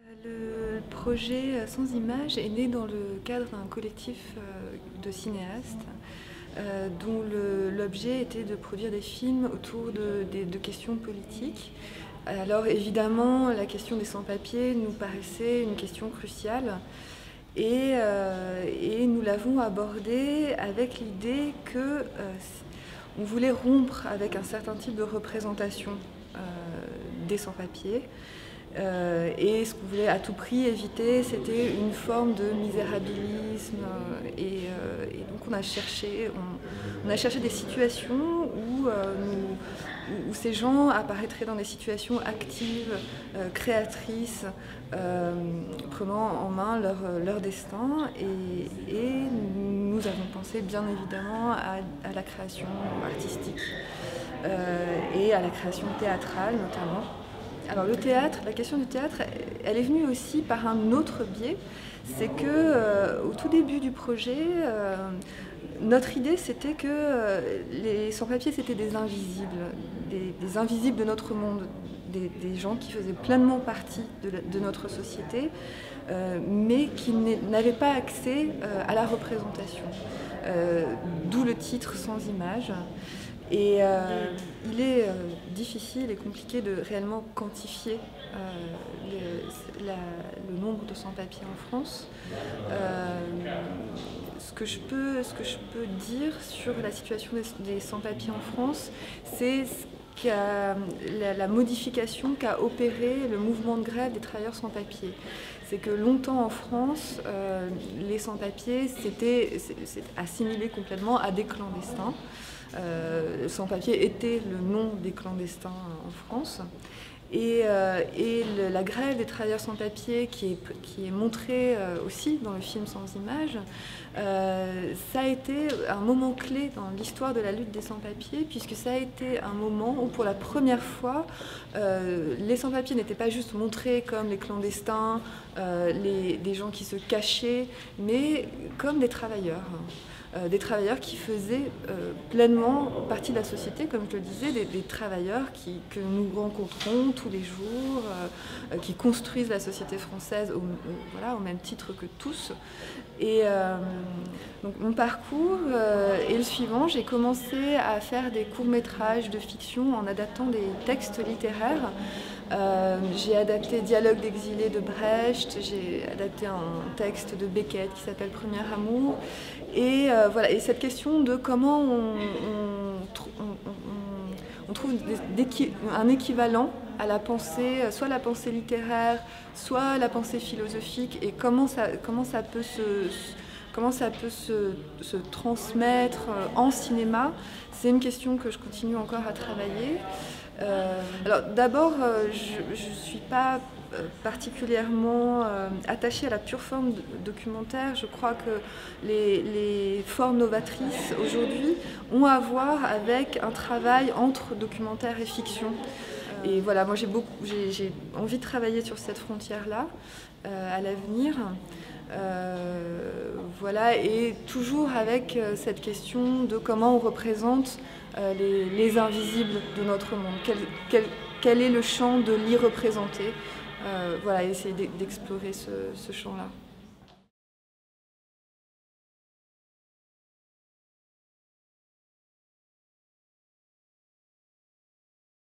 Le projet Sans Images est né dans le cadre d'un collectif de cinéastes dont l'objet était de produire des films autour de questions politiques. Alors évidemment, la question des sans-papiers nous paraissait une question cruciale et nous l'avons abordée avec l'idée que on voulait rompre avec un certain type de représentation des sans-papiers. Et ce qu'on voulait à tout prix éviter, c'était une forme de misérabilisme. Et donc on a cherché des situations où ces gens apparaîtraient dans des situations actives, créatrices, prenant en main leur destin. Et nous avons pensé bien évidemment à la création artistique et à la création théâtrale notamment. Alors le théâtre, la question du théâtre, elle est venue aussi par un autre biais. C'est que au tout début du projet, notre idée c'était que les sans-papiers c'était des invisibles, des invisibles de notre monde, des gens qui faisaient pleinement partie de notre société, mais qui n'avaient pas accès à la représentation. D'où le titre Sans Images. Et il est difficile et compliqué de réellement quantifier le nombre de sans-papiers en France. Ce que je peux dire sur la situation des sans-papiers en France, c'est la modification qu'a opéré le mouvement de grève des travailleurs sans-papiers. C'est que longtemps en France, les sans-papiers s'étaient assimilés complètement à des clandestins. Sans-papiers était le nom des clandestins en France. Et la grève des travailleurs sans-papiers qui est montrée aussi dans le film Sans Images, ça a été un moment clé dans l'histoire de la lutte des sans-papiers, puisque ça a été un moment où pour la première fois les sans-papiers n'étaient pas juste montrés comme les clandestins, des gens qui se cachaient, mais comme des travailleurs. Des travailleurs qui faisaient pleinement partie de la société, comme je le disais, des travailleurs que nous rencontrons tous les jours, qui construisent la société française au même titre que tous. Et donc mon parcours est le suivant. J'ai commencé à faire des courts-métrages de fiction en adaptant des textes littéraires. J'ai adapté Dialogue d'exilés de Brecht, j'ai adapté un texte de Beckett qui s'appelle Premier amour. Et voilà. Et cette question de comment on trouve un équivalent à la pensée, soit la pensée littéraire, soit la pensée philosophique, et comment ça peut se transmettre en cinéma. C'est une question que je continue encore à travailler. Alors d'abord, je ne suis pas particulièrement attachée à la pure forme documentaire. Je crois que les formes novatrices aujourd'hui ont à voir avec un travail entre documentaire et fiction. Et voilà, moi j'ai envie de travailler sur cette frontière-là à l'avenir. Voilà, et toujours avec cette question de comment on représente les invisibles de notre monde. Quel est le champ de l'irreprésenté? Voilà, essayer d'explorer ce champ-là.